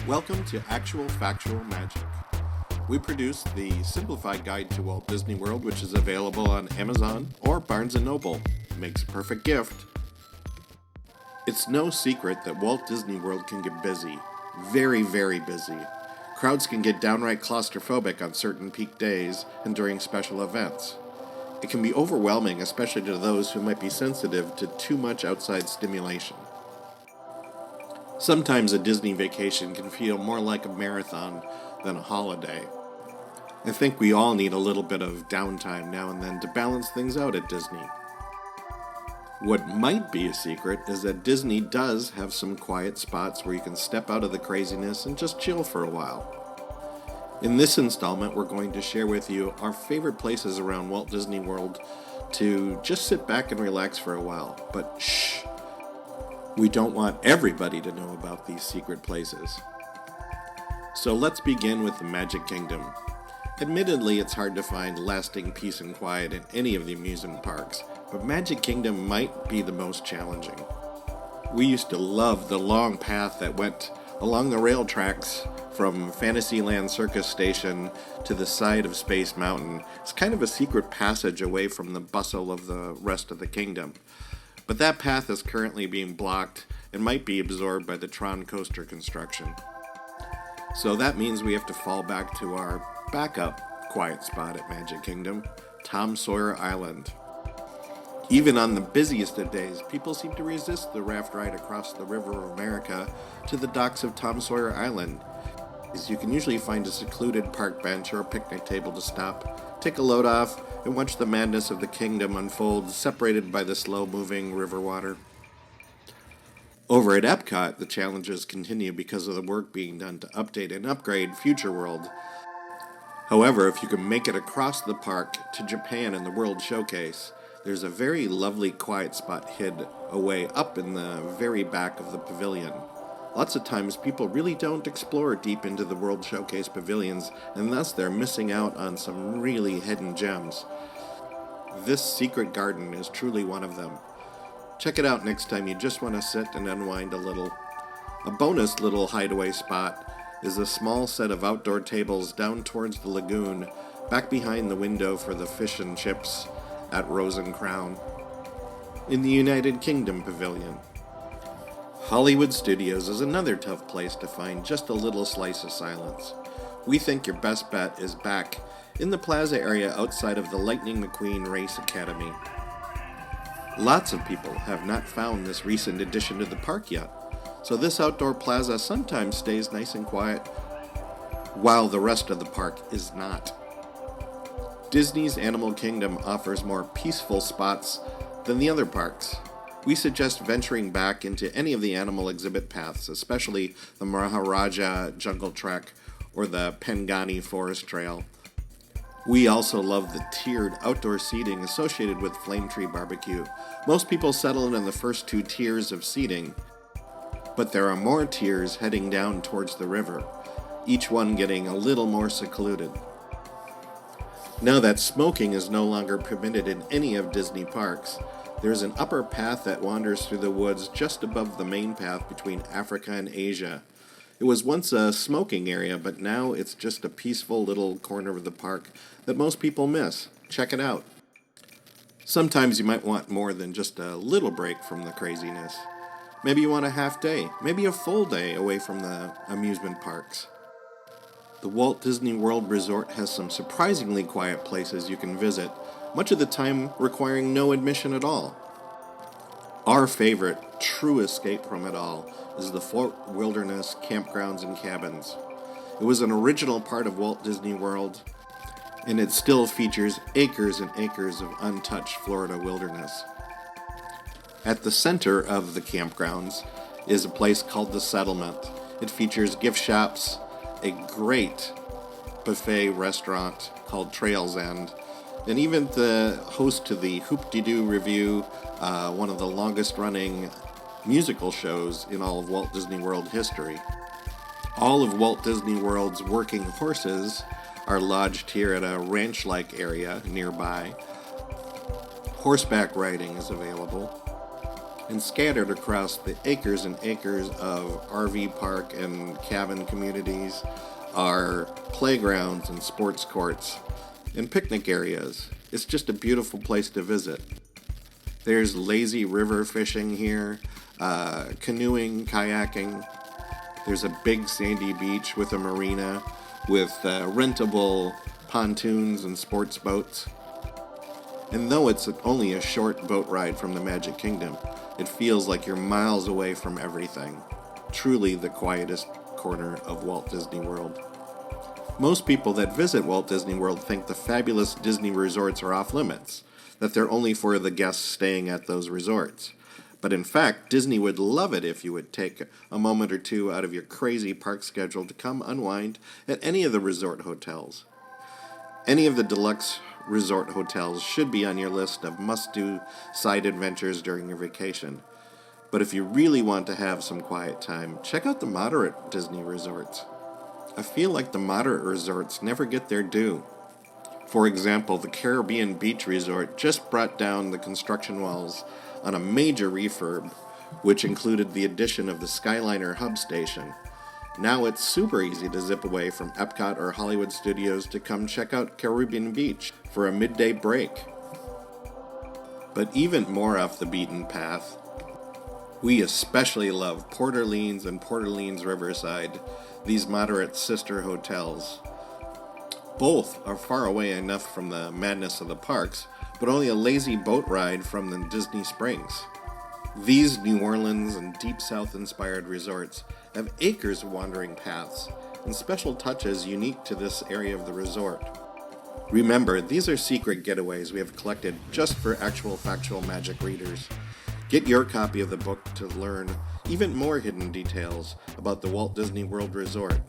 Welcome to Actual Factual Magic. We produce the simplified guide to Walt Disney World, which is available on Amazon or Barnes & Noble. Makes a perfect gift. It's no secret that Walt Disney World can get busy. Very, very busy. Crowds can get downright claustrophobic on certain peak days and during special events. It can be overwhelming, especially to those who might be sensitive to too much outside stimulation. Sometimes a Disney vacation can feel more like a marathon than a holiday. I think we all need a little bit of downtime now and then to balance things out at Disney. What might be a secret is that Disney does have some quiet spots where you can step out of the craziness and just chill for a while. In this installment, we're going to share with you our favorite places around Walt Disney World to just sit back and relax for a while. But shh! We don't want everybody to know about these secret places. So let's begin with the Magic Kingdom. Admittedly, it's hard to find lasting peace and quiet in any of the amusement parks, but Magic Kingdom might be the most challenging. We used to love the long path that went along the rail tracks from Fantasyland Circus Station to the side of Space Mountain. It's kind of a secret passage away from the bustle of the rest of the kingdom. But that path is currently being blocked and might be absorbed by the Tron coaster construction. So that means we have to fall back to our backup quiet spot at Magic Kingdom, Tom Sawyer Island. Even on the busiest of days, people seem to resist the raft ride across the River of America to the docks of Tom Sawyer Island, as you can usually find a secluded park bench or a picnic table to stop, take a load off, and watch the madness of the kingdom unfold, separated by the slow-moving river water. Over at Epcot, the challenges continue because of the work being done to update and upgrade Future World. However, if you can make it across the park to Japan and the World Showcase, there's a very lovely quiet spot hid away up in the very back of the pavilion. Lots of times people really don't explore deep into the World Showcase pavilions, and thus they're missing out on some really hidden gems. This secret garden is truly one of them. Check it out next time you just want to sit and unwind a little. A bonus little hideaway spot is a small set of outdoor tables down towards the lagoon, back behind the window for the fish and chips at Rose and Crown. In the United Kingdom Pavilion. Hollywood Studios is another tough place to find just a little slice of silence. We think your best bet is back in the plaza area outside of the Lightning McQueen Race Academy. Lots of people have not found this recent addition to the park yet, so this outdoor plaza sometimes stays nice and quiet, while the rest of the park is not. Disney's Animal Kingdom offers more peaceful spots than the other parks. We suggest venturing back into any of the animal exhibit paths, especially the Maharaja Jungle Trek or the Pangani Forest Trail. We also love the tiered outdoor seating associated with Flame Tree Barbecue. Most people settle in the first two tiers of seating, but there are more tiers heading down towards the river, each one getting a little more secluded. Now that smoking is no longer permitted in any of Disney parks, there's an upper path that wanders through the woods just above the main path between Africa and Asia. It was once a smoking area, but now it's just a peaceful little corner of the park that most people miss. Check it out. Sometimes you might want more than just a little break from the craziness. Maybe you want a half day, maybe a full day away from the amusement parks. The Walt Disney World Resort has some surprisingly quiet places you can visit, much of the time requiring no admission at all. Our favorite, true escape from it all, is the Fort Wilderness Campgrounds and Cabins. It was an original part of Walt Disney World, and it still features acres and acres of untouched Florida wilderness. At the center of the campgrounds is a place called The Settlement. It features gift shops, a great buffet restaurant called Trails End, and even the host to the Hoop-de-Doo Review, one of the longest running musical shows in all of Walt Disney World history. All of Walt Disney World's working horses are lodged here at a ranch-like area nearby. Horseback riding is available. And scattered across the acres and acres of RV park and cabin communities are playgrounds and sports courts and picnic areas. It's just a beautiful place to visit. There's lazy river fishing here, canoeing, kayaking. There's a big sandy beach with a marina with rentable pontoons and sports boats. And though it's only a short boat ride from the Magic Kingdom, it feels like you're miles away from everything. Truly the quietest corner of Walt Disney World. Most people that visit Walt Disney World think the fabulous Disney resorts are off limits, that they're only for the guests staying at those resorts. But in fact, Disney would love it if you would take a moment or two out of your crazy park schedule to come unwind at any of the resort hotels. Any of the deluxe resort hotels should be on your list of must-do side adventures during your vacation. But if you really want to have some quiet time, check out the moderate Disney resorts. I feel like the moderate resorts never get their due. For example, the Caribbean Beach Resort just brought down the construction walls on a major refurb, which included the addition of the Skyliner hub station. Now it's super easy to zip away from Epcot or Hollywood Studios to come check out Caribbean Beach for a midday break. But even more off the beaten path, we especially love Port Orleans and Port Orleans Riverside, these moderate sister hotels. Both are far away enough from the madness of the parks, but only a lazy boat ride from the Disney Springs. These New Orleans and Deep South-inspired resorts have acres of wandering paths and special touches unique to this area of the resort. Remember, these are secret getaways we have collected just for actual factual magic readers. Get your copy of the book to learn even more hidden details about the Walt Disney World Resort.